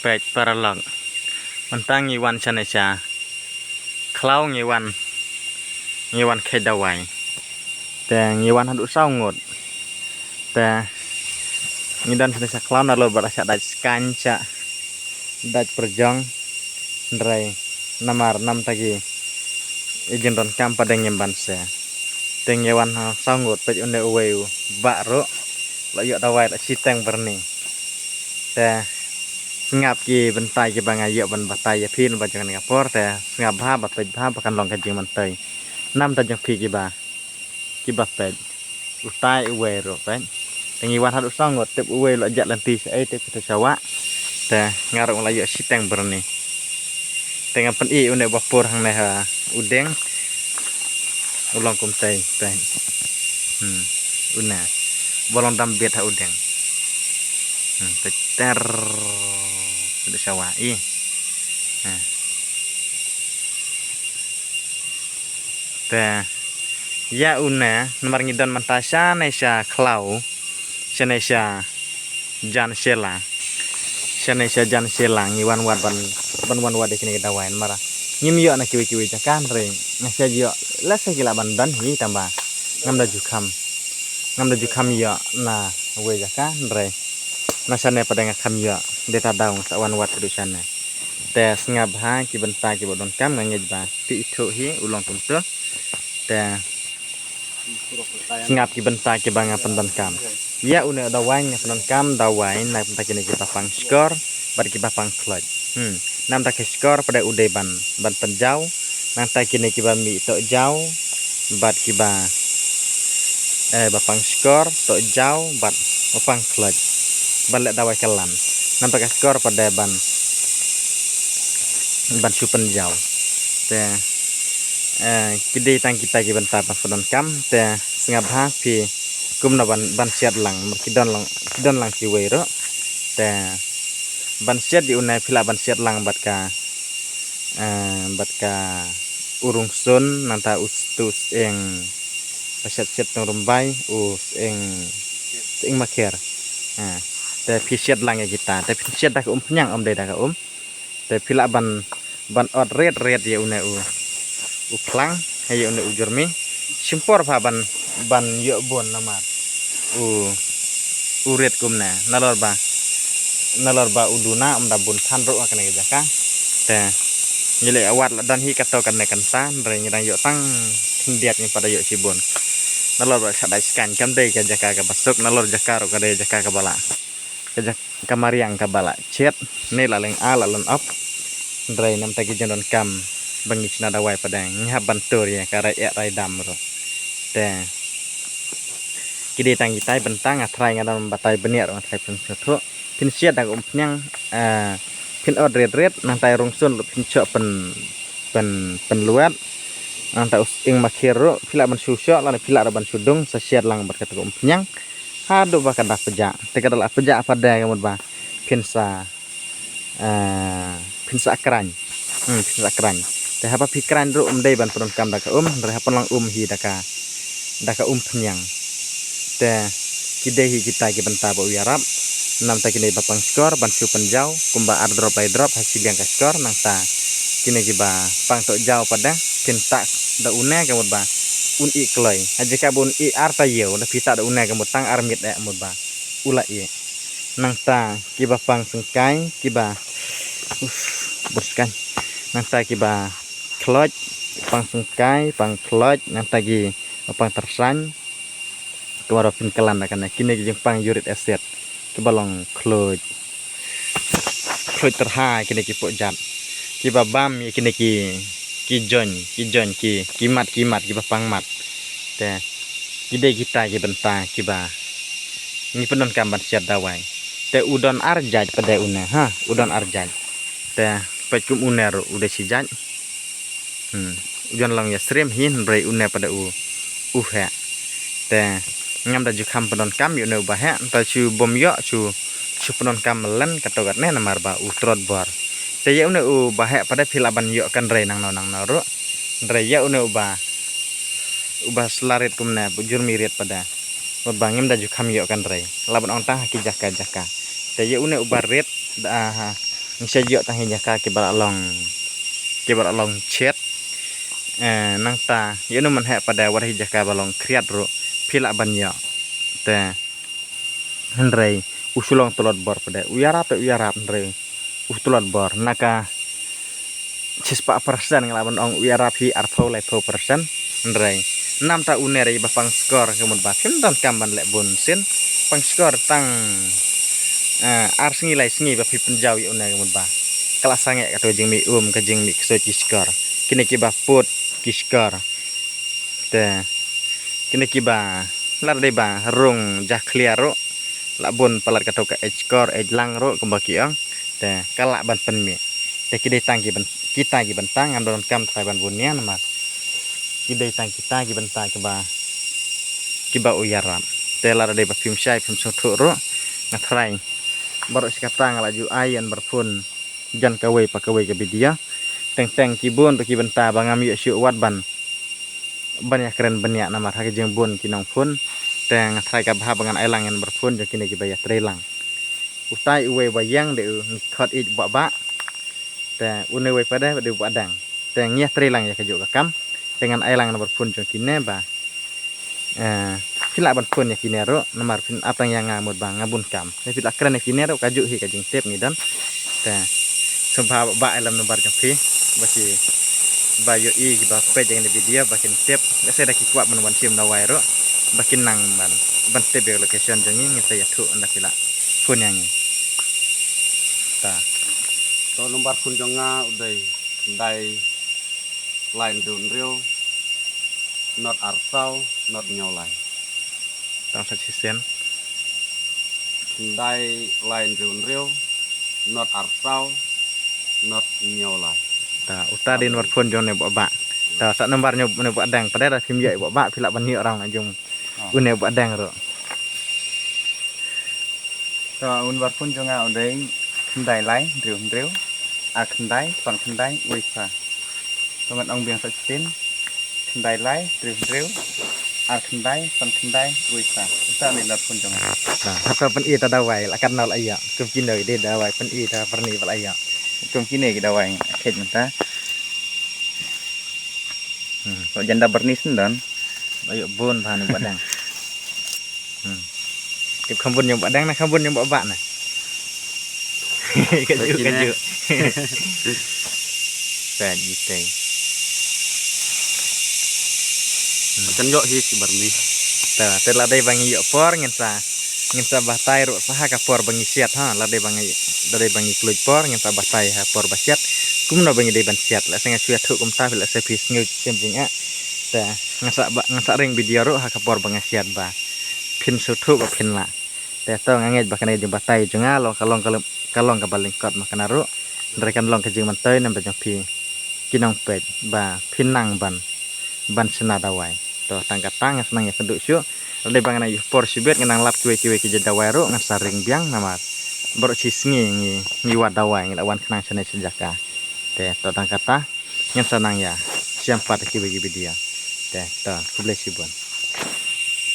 pek paralog mentang ngiwan chanesha klau ngiwan kedawai te ngiwan hadu saungut te ngidan chanesha klau nalo barasa daj kanca daj perjong ndrai namar nam tagi izin ron kam pada ngimban se te ngiwan saungut pej unde uweu bakro lo yok dawai la siteng berni te ngap ki bentai ki banga yok ban batai ya phin ba jangan ngapor te ngap ha ba pej ha bakan long kajing mantai nam ta jang phi ki ba pej utai uwe ro pej tengi wan hadu sangot tep uwe lo jak lanti se te kita sawa te ngarung la yok siteng berni tengah pen I une bapur hang ne ha udeng ulong kum tai pej una bolong dam bet ha udeng ter sudah sawah teh ya una nomor ngidon mantasya nesya klau senesya jan sela ngiwan wad ban wan wad kini kedawain marah ngim yo na kiwi jakan ring ngasya yo la segila ban hi tambah ngam da jukam yo na we jakan re nasane pada ngakam yo deta daung sawan wat sana te ngab ha ki benta ki bodon kam ngej ba ti itu hi ulong tumtu te ngap ki benta ki banga pendan kam ya une dawain pendan kam dawain na benta kini kita pang skor bar ki pang kloj nam ta ki skor pada ude ban penjau nang ta kini ki ba mi to jau bat ki ba bapang skor to jau bat pang kloj balik dawai kelan nampak skor pada ban supen jau te kide tang kita ki banta pasodon kam te sengab ha pi kumna ban siat lang kidon lang ki wero te ban siat di unai pila ban siat lang bat ka urung sun nanta ustus eng paset rumbai eng maker te pisiat lang ya kita te pisiat dak penyang de dak te pila ban od red ya une u klang ya une ujurmi simpor pa ban yo bon namar u red kumna nalor ba uduna da bun thanro akane jaka te nyele awat dan hi kato kan tan re nyirang yo tang ndiat ni pada yo sibon nalor ba sadai skan kamde ka jaka ka basuk nalor jaka ro kade jaka ka bala kajak kamariang kabala chat ne laleng lalon up ndrai nam tagi jendon kam bangi cina dawai padang ngha bantur ya kara ya rai dam ro te kide tangi tai bentang atrai ngadam batai beniar atrai pensotho pin siat dak nyang pin od red nang tai rungsun pin chok pen luat nang ta ing makiro pila ban susyo lan pila ban sudung sasiat lang berkata nyang hado bakal dah pejak teka adalah pejak pada kamu bah pinsa keran teh apa pikiran ru dai ban pun kam daka dari apa lang hi daka penyang teh kidehi kita ki benta ba uyarap nam ta kini bapang skor ban su penjau kumba drop hasil yang ka skor nang ta kini ki ba pang tok jau pada pinta da une kamu bah un I kloi aja ka bun I arta yeu da pita da una ka mutang armit da mutba ula I nang ta kiba pang sengkai kiba berskan nang ta kiba kloj pang sengkai pang kloj nang ta gi pang tersan kewaro pin kelan da kana kini jeung pang yurit aset kiba long kloj terha kini ki pojat kiba bam kini ki jon kimat kiba pang mat te kide kita ki benta kiba ni penon kamban siat dawai te udon arjaj pada una udon arjaj te pecum uner udah sijaj ujon lang ya stream hin bre una pada ha te ngam da jukam penon kam yo ne bahe ta chu bom yo chu penon kam len katogat ne namar ba utrot bor te ya une bahe pada filaban yo kan re nang ro re ya une ubah selarit kumna bujur mirit pada bangim da jukam yo kan re laban ontang haki jaka te ya une ubah red ni saja tang jaka ke balong chat nang ta yenu man he pada war jaka balong kriat ro pila banyak te hendrei usulong tolot bor pada uyarap hendrei utolot bor naka cispa persen ngelawan ong uyarap hi arpo lepo persen hendrei nam ta unere bapang skor kemun bakim dan kamban lek bonsin pang skor tang arsengi lai sengi bapi penjau ya unere kemun ba kelas sange kata jeng mi ke jeng mi keso skor kini kiba put kiskor te kini kiba lar de ba rung jah clear ro labun palat kato ka skor lang ro kembaki ong te kalak ban penmi te kidai tangki ban kita gi bentang andon kam trai ban bunia nama kidai tang kita gi bentang kiba uyaram te lar de ba film syai film soto ro ngatrai baru sikatang laju ayan berpun jan kawai pakawai ke bidia teng kibun to kibenta bangam yu syu wat ban banyak keren banyak nama hake jeng bun kinong pun teng trai ka bah bangan ailang yang berpun je kini kibaya trelang utai uwe bayang de khot ik ba te une we pada de badang teng nya trelang ya kejuk kam dengan ailang yang berpun je kini ba pila ban pun ya kini ro nomor pin atang yang ngamut bang ngabun kam te pila keren ya kini ro kajuk hi kajing tep ni dan te sumpah ba alam nomor jengpi basi bayo i ba page yang di video bakin tip nggak saya dak kuat menuan sim na wairo bakin nang ban tip location jengi ngita ya tu anda pila pun yang ta to nomor pun jonga udai dai line run rio not arsau not nyolai tang sa sisen dai line run rio not arsau not nyolai ta uta din war pun jone ba ta sak nomor nyob ne ba dang pada film ya ba pila ban ni orang ajung une ba dang ro to un war pun jonga udai kendai lai riu a kendai pan kendai wisa to ngat ong biang satin kendai lai riu a kendai pan kendai wisa ta ni lat pun jonga nah apa pen i ta dawai la kan nol aya kum kinoi de dawai pen i ta perni bal aya kum kini kita wang khet menta to janda bernis dan ayo bun bhan ba dang kip khambun yang ba dang na khambun yang ba na kaju ta jite kan yo hi si barni ta tela dai bangi yo por ngin sa batai ro saha ka por bangi siat ha la dai bangi kluj por ngin sa batai ha por basiat kumno bangi dai ban siat la senga suya thuk kum ta la se pis ngu sem jinga ta ngasa ring video ro ha ka por bangi siat ba pin su thuk ba pin la te to nganget ba kana jeng batai jenga kalong ka baling kot makana ro ndrekan long ka jeng mantai nam ba jong pi kinong pej ba pinang ban sena dawai to tang senang ya penduk syu le bangana yu por sibet ngenang lap kiwe ki jadawai ro ngan saring biang namat baru cisngi ngi wadawai ngi lawan kenang sene sejaka te to tang kata ngen senang ya siampat kiwe dia te to kublesibun